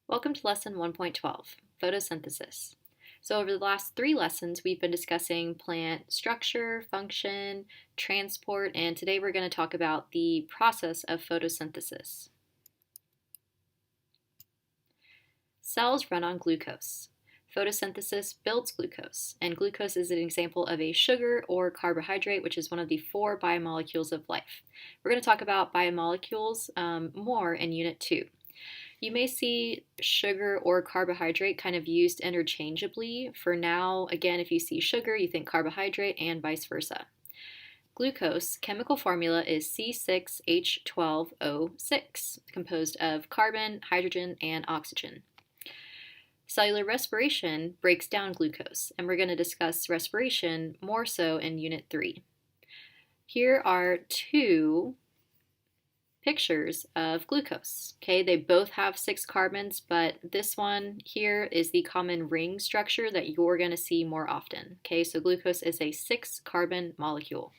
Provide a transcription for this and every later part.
Welcome to Lesson 1.12, Photosynthesis. So over the last 3 lessons, we've been discussing plant structure, function, transport, and today we're going to talk about the process of photosynthesis. Cells run on glucose. Photosynthesis builds glucose, and glucose is an example of a sugar or carbohydrate, which is one of the 4 biomolecules of life. We're going to talk about biomolecules more in Unit 2. You may see sugar or carbohydrate kind of used interchangeably. For now, again, if you see sugar, you think carbohydrate and vice versa. Glucose chemical formula is C6H12O6, composed of carbon, hydrogen, and oxygen. Cellular respiration breaks down glucose, and we're going to discuss respiration more so in Unit 3. Here are 2 pictures of glucose. Okay, they both have 6 carbons, but this one here is the common ring structure that you're going to see more often. Okay, so glucose is a 6-carbon molecule.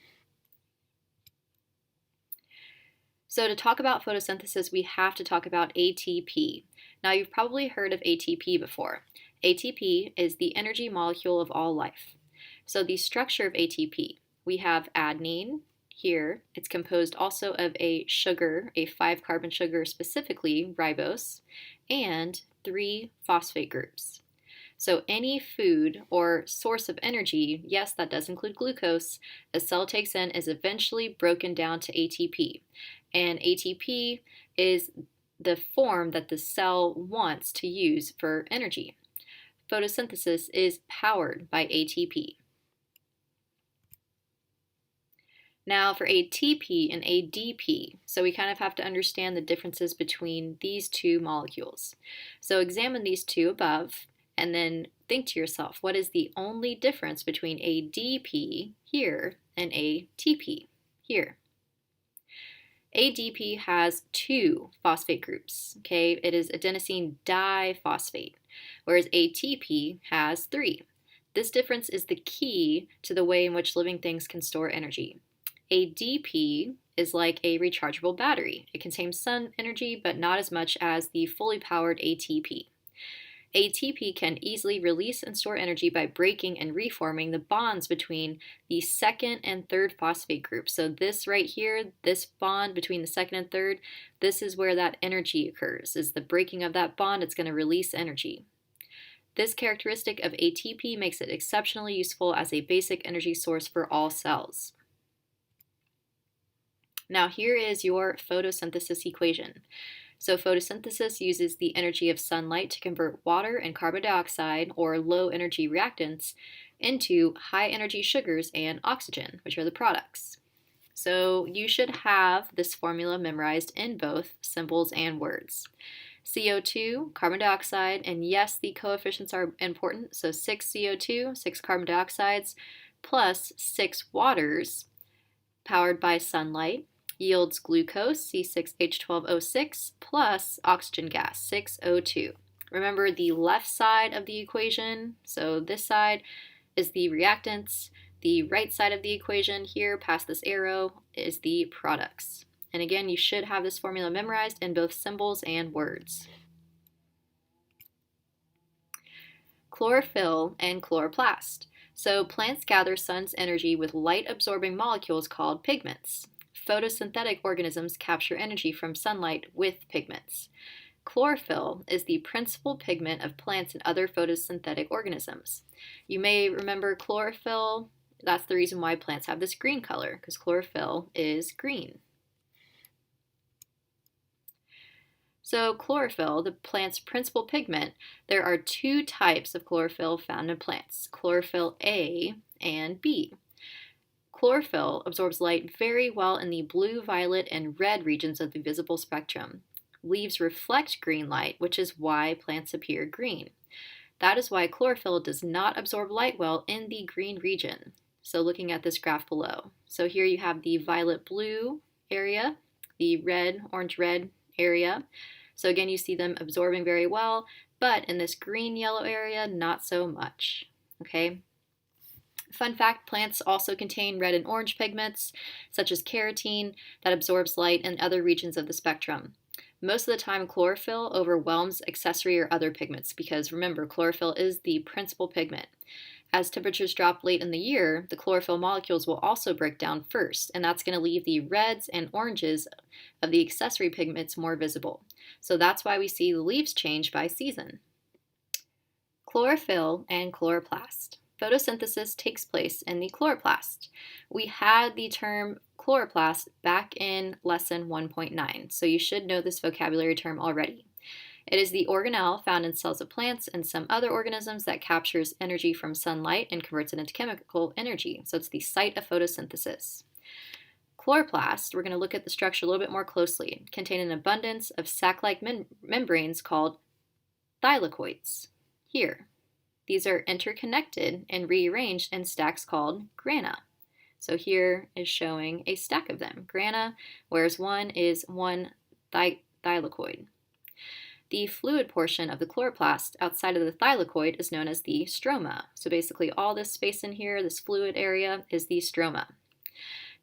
So to talk about photosynthesis, we have to talk about ATP. Now, you've probably heard of ATP before. ATP is the energy molecule of all life. So the structure of ATP, we have adenine. Here, it's composed also of a sugar, a 5-carbon sugar, specifically ribose, and 3 phosphate groups. So any food or source of energy, yes, that does include glucose, a cell takes in is eventually broken down to ATP. And ATP is the form that the cell wants to use for energy. Photosynthesis is powered by ATP. Now for ATP and ADP, so we kind of have to understand the differences between these 2 molecules. So examine these 2 above and then think to yourself, what is the only difference between ADP here and ATP here? ADP has 2 phosphate groups, okay? It is adenosine diphosphate, whereas ATP has 3. This difference is the key to the way in which living things can store energy. ADP is like a rechargeable battery. It contains some energy, but not as much as the fully powered ATP. ATP can easily release and store energy by breaking and reforming the bonds between the 2nd and 3rd phosphate group. So this right here, this bond between the 2nd and 3rd, this is where that energy occurs. Is the breaking of that bond, it's going to release energy. This characteristic of ATP makes it exceptionally useful as a basic energy source for all cells. Now here is your photosynthesis equation. So photosynthesis uses the energy of sunlight to convert water and carbon dioxide, or low energy reactants, into high energy sugars and oxygen, which are the products. So you should have this formula memorized in both symbols and words. CO2, carbon dioxide, and yes, the coefficients are important, so 6 CO2, 6 carbon dioxides, plus 6 waters powered by sunlight, yields glucose, C6H12O6, plus oxygen gas, 6O2. Remember the left side of the equation, so this side is the reactants. The right side of the equation here, past this arrow, is the products. And again, you should have this formula memorized in both symbols and words. Chlorophyll and chloroplast. So plants gather sun's energy with light-absorbing molecules called pigments. Photosynthetic organisms capture energy from sunlight with pigments. Chlorophyll is the principal pigment of plants and other photosynthetic organisms. You may remember chlorophyll, that's the reason why plants have this green color, because chlorophyll is green. So chlorophyll, the plant's principal pigment, there are 2 types of chlorophyll found in plants, chlorophyll A and B. Chlorophyll absorbs light very well in the blue, violet, and red regions of the visible spectrum. Leaves reflect green light, which is why plants appear green. That is why chlorophyll does not absorb light well in the green region. So looking at this graph below. So here you have the violet-blue area, the red, orange-red area. So again, you see them absorbing very well, but in this green-yellow area, not so much. Okay? Fun fact, plants also contain red and orange pigments, such as carotene, that absorbs light in other regions of the spectrum. Most of the time, chlorophyll overwhelms accessory or other pigments because remember, chlorophyll is the principal pigment. As temperatures drop late in the year, the chlorophyll molecules will also break down first, and that's going to leave the reds and oranges of the accessory pigments more visible. So that's why we see the leaves change by season. Chlorophyll and chloroplast. Photosynthesis takes place in the chloroplast. We had the term chloroplast back in lesson 1.9, so you should know this vocabulary term already. It is the organelle found in cells of plants and some other organisms that captures energy from sunlight and converts it into chemical energy. So it's the site of photosynthesis. Chloroplast, we're going to look at the structure a little bit more closely, contain an abundance of sac-like membranes called thylakoids. Here, these are interconnected and rearranged in stacks called grana. So here is showing a stack of them, grana, whereas one is one thylakoid. The fluid portion of the chloroplast outside of the thylakoid is known as the stroma. So basically all this space in here, this fluid area, is the stroma.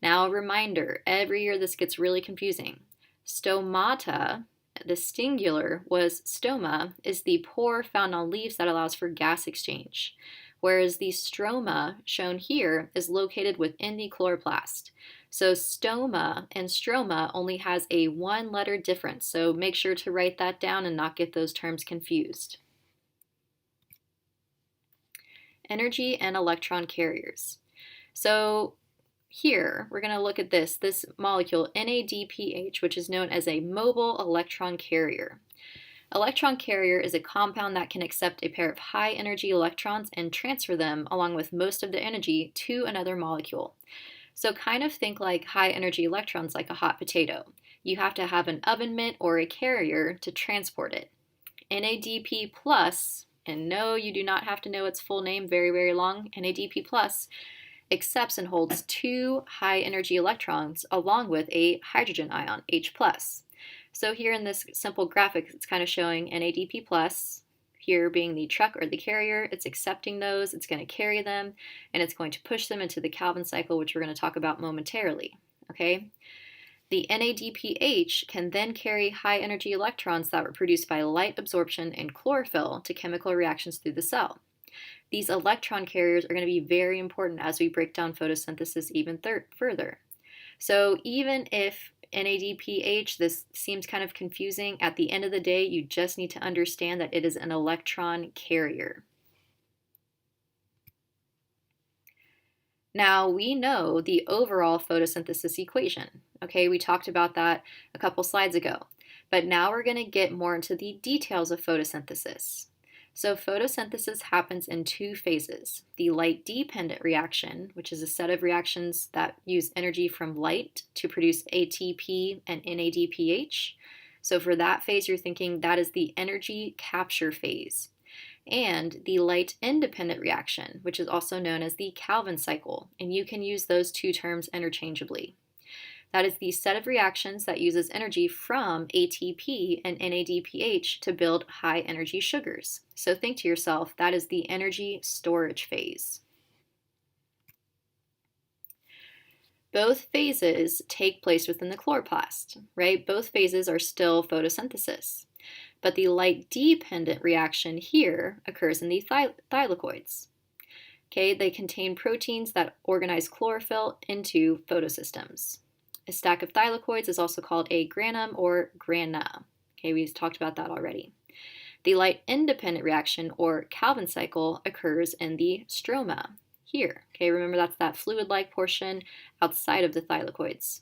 Now a reminder, every year this gets really confusing. Stomata, the singular was stoma, is the pore found on leaves that allows for gas exchange, whereas the stroma shown here is located within the chloroplast. So stoma and stroma only has a one-letter difference, so make sure to write that down and not get those terms confused. Energy and electron carriers. So here, we're going to look at this molecule NADPH, which is known as a mobile electron carrier. Electron carrier is a compound that can accept a pair of high-energy electrons and transfer them along with most of the energy to another molecule. So kind of think like high-energy electrons like a hot potato. You have to have an oven mitt or a carrier to transport it. NADP+, and no, you do not have to know its full name, very, very long, NADP+, accepts and holds two high-energy electrons along with a hydrogen ion, H+. So here in this simple graphic, it's kind of showing NADP+, here being the truck or the carrier. It's accepting those, it's going to carry them, and it's going to push them into the Calvin cycle, which we're going to talk about momentarily. Okay? The NADPH can then carry high-energy electrons that were produced by light absorption and chlorophyll to chemical reactions through the cell. These electron carriers are going to be very important as we break down photosynthesis even further. So even if NADPH, this seems kind of confusing, at the end of the day, you just need to understand that it is an electron carrier. Now we know the overall photosynthesis equation. Okay, we talked about that a couple slides ago. But now we're going to get more into the details of photosynthesis. So photosynthesis happens in two phases. The light-dependent reaction, which is a set of reactions that use energy from light to produce ATP and NADPH. So for that phase, you're thinking that is the energy capture phase. And the light-independent reaction, which is also known as the Calvin cycle, and you can use those two terms interchangeably. That is the set of reactions that uses energy from ATP and NADPH to build high-energy sugars. So think to yourself, that is the energy storage phase. Both phases take place within the chloroplast, right? Both phases are still photosynthesis. But the light-dependent reaction here occurs in the thylakoids. Okay, they contain proteins that organize chlorophyll into photosystems. A stack of thylakoids is also called a granum or grana. Okay, we talked about that already. The light-independent reaction, or Calvin cycle, occurs in the stroma here. Okay, remember that's that fluid-like portion outside of the thylakoids.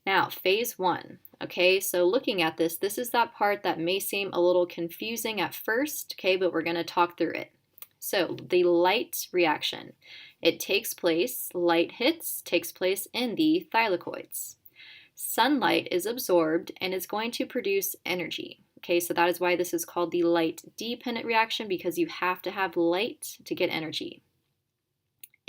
Now, phase one. Okay, so looking at this, this is that part that may seem a little confusing at first, okay, but we're going to talk through it. So, the light reaction. It takes place, light hits, takes place in the thylakoids. Sunlight is absorbed and is going to produce energy. Okay, so that is why this is called the light-dependent reaction, because you have to have light to get energy.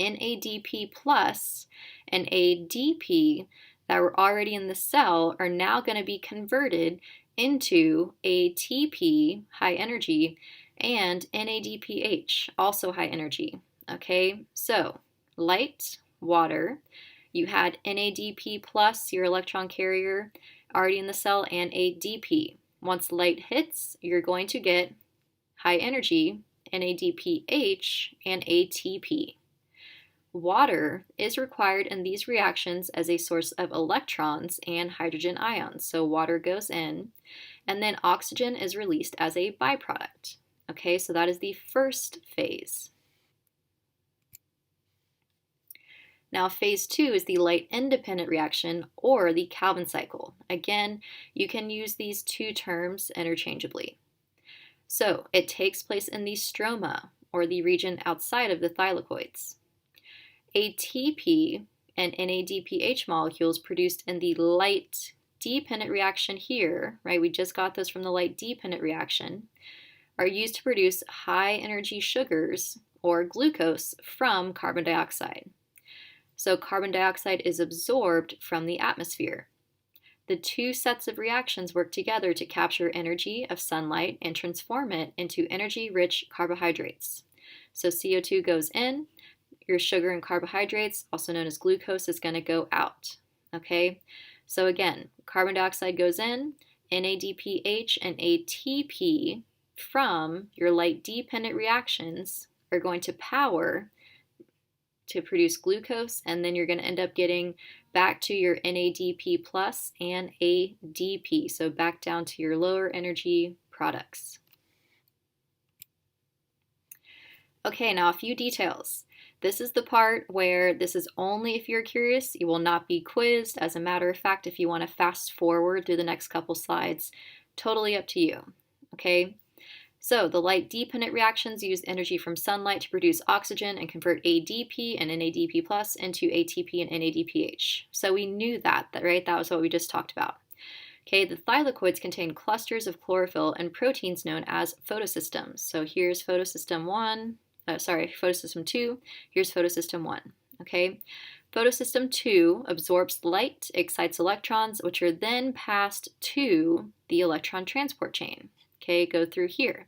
NADP plus and ADP that were already in the cell are now going to be converted into ATP, high energy, and NADPH, also high energy. Okay, so light, water, you had NADP plus, your electron carrier, already in the cell, and ADP. Once light hits, you're going to get high energy, NADPH, and ATP. Water is required in these reactions as a source of electrons and hydrogen ions. So water goes in, and then oxygen is released as a byproduct. Okay, so that is the first phase. Now, phase 2 is the light-independent reaction, or the Calvin cycle. Again, you can use these two terms interchangeably. So it takes place in the stroma, or the region outside of the thylakoids. ATP and NADPH molecules produced in the light-dependent reaction here, right, we just got those from the light-dependent reaction, are used to produce high-energy sugars, or glucose, from carbon dioxide. So carbon dioxide is absorbed from the atmosphere. The two sets of reactions work together to capture energy of sunlight and transform it into energy-rich carbohydrates. So CO2 goes in, your sugar and carbohydrates, also known as glucose, is going to go out. Okay, so again, carbon dioxide goes in, NADPH and ATP from your light-dependent reactions are going to power to produce glucose, and then you're going to end up getting back to your NADP plus and ADP, so back down to your lower energy products. Okay, now a few details. This is the part where this is only if you're curious. You will not be quizzed. As a matter of fact, if you want to fast forward through the next couple slides, totally up to you. Okay? So the light-dependent reactions use energy from sunlight to produce oxygen and convert ADP and NADP plus into ATP and NADPH. So we knew that, right? That was what we just talked about. Okay, the thylakoids contain clusters of chlorophyll and proteins known as photosystems. So here's photosystem 2, here's photosystem 1. Okay, photosystem 2 absorbs light, excites electrons, which are then passed to the electron transport chain. Okay, go through here.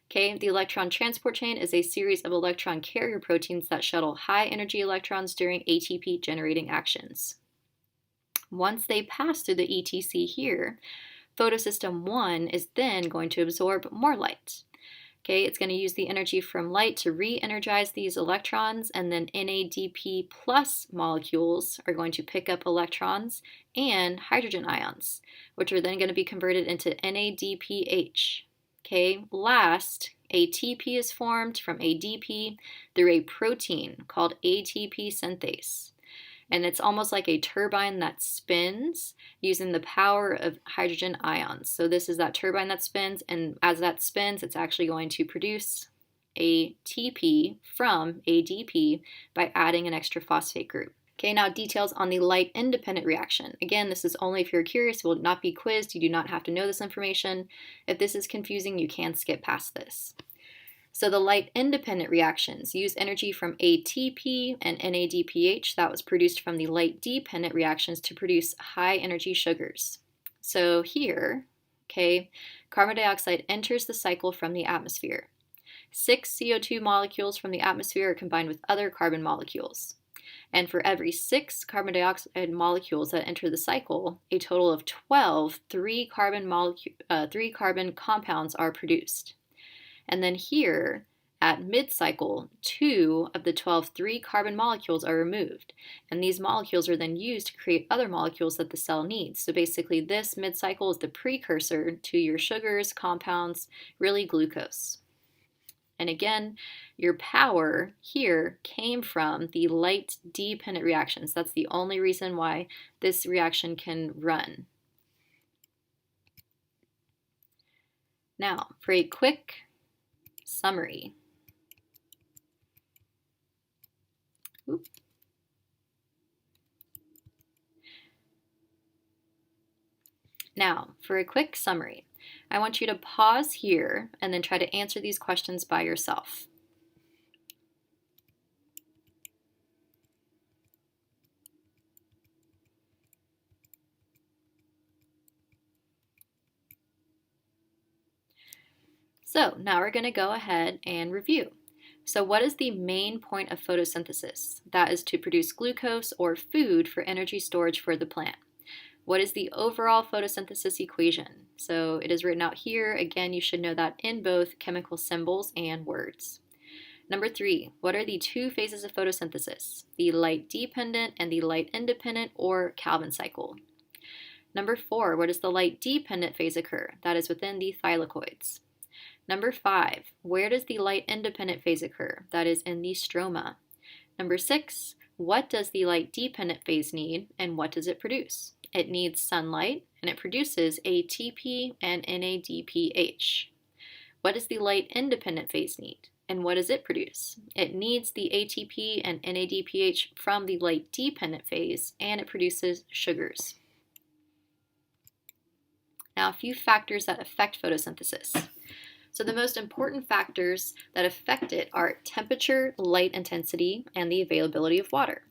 Okay, the electron transport chain is a series of electron carrier proteins that shuttle high energy electrons during ATP generating actions. Once they pass through the ETC here, photosystem 1 is then going to absorb more light. Okay, it's going to use the energy from light to re-energize these electrons, and then NADP plus molecules are going to pick up electrons and hydrogen ions, which are then going to be converted into NADPH. Okay, last, ATP is formed from ADP through a protein called ATP synthase. And it's almost like a turbine that spins using the power of hydrogen ions. So this is that turbine that spins, and as that spins, it's actually going to produce ATP from ADP by adding an extra phosphate group. Okay, now details on the light-independent reaction. Again, this is only if you're curious. You will not be quizzed. You do not have to know this information. If this is confusing, you can skip past this. So the light-independent reactions use energy from ATP and NADPH that was produced from the light-dependent reactions to produce high-energy sugars. So here, okay, carbon dioxide enters the cycle from the atmosphere. 6 CO2 molecules from the atmosphere are combined with other carbon molecules. And for every 6 carbon dioxide molecules that enter the cycle, a total of 12 3-carbon compounds are produced. And then here, at mid-cycle, 2 of the 12 3-carbon molecules are removed. And these molecules are then used to create other molecules that the cell needs. So basically, this mid-cycle is the precursor to your sugars, compounds, really glucose. And again, your power here came from the light-dependent reactions. That's the only reason why this reaction can run. Now, for a quick summary. Now, for a quick summary, I want you to pause here and then try to answer these questions by yourself. So now we're going to go ahead and review. So what is the main point of photosynthesis? That is to produce glucose or food for energy storage for the plant. What is the overall photosynthesis equation? So it is written out here. Again, you should know that in both chemical symbols and words. Number 3, what are the two phases of photosynthesis? The light-dependent and the light-independent, or Calvin cycle. Number 4, where does the light-dependent phase occur? That is within the thylakoids. Number 5, where does the light-independent phase occur? That is in the stroma. Number 6, what does the light-dependent phase need, and what does it produce? It needs sunlight, and it produces ATP and NADPH. What does the light-independent phase need, and what does it produce? It needs the ATP and NADPH from the light-dependent phase, and it produces sugars. Now, a few factors that affect photosynthesis. So the most important factors that affect it are temperature, light intensity, and the availability of water.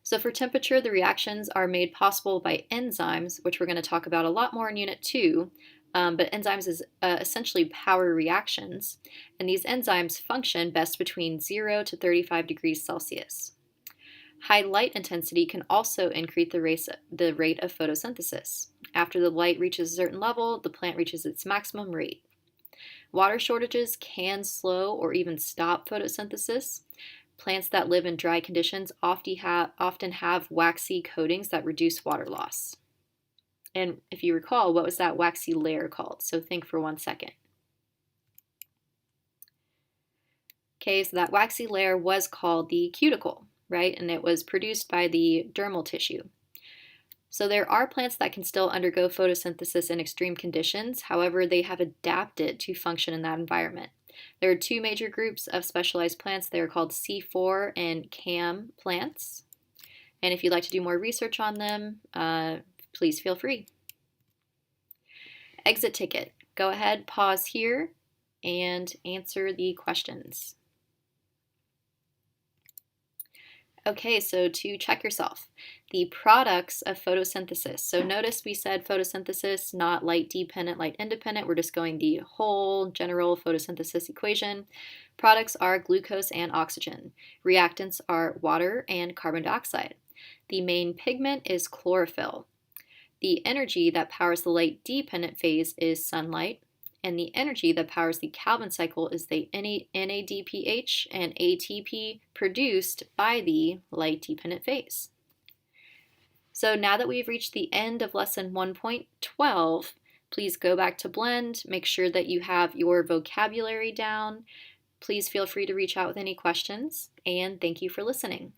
So for temperature, the reactions are made possible by enzymes, which we're going to talk about a lot more in Unit 2, but enzymes is essentially power reactions, and these enzymes function best between 0 to 35 degrees Celsius. High light intensity can also increase the rate of photosynthesis. After the light reaches a certain level, the plant reaches its maximum rate. Water shortages can slow or even stop photosynthesis. Plants that live in dry conditions often have waxy coatings that reduce water loss. And if you recall, what was that waxy layer called? So think for 1 second. Okay, so that waxy layer was called the cuticle, right? And it was produced by the dermal tissue. So there are plants that can still undergo photosynthesis in extreme conditions. However, they have adapted to function in that environment. There are two major groups of specialized plants. They are called C4 and CAM plants. And if you'd like to do more research on them, please feel free. Exit ticket. Go ahead, pause here, and answer the questions. Okay, so to check yourself, the products of photosynthesis. So notice we said photosynthesis, not light-dependent, light-independent. We're just going the whole general photosynthesis equation. Products are glucose and oxygen. Reactants are water and carbon dioxide. The main pigment is chlorophyll. The energy that powers the light-dependent phase is sunlight. And the energy that powers the Calvin cycle is the NADPH and ATP produced by the light-dependent phase. So now that we've reached the end of lesson 1.12, please go back to Blend, make sure that you have your vocabulary down. Please feel free to reach out with any questions, and thank you for listening.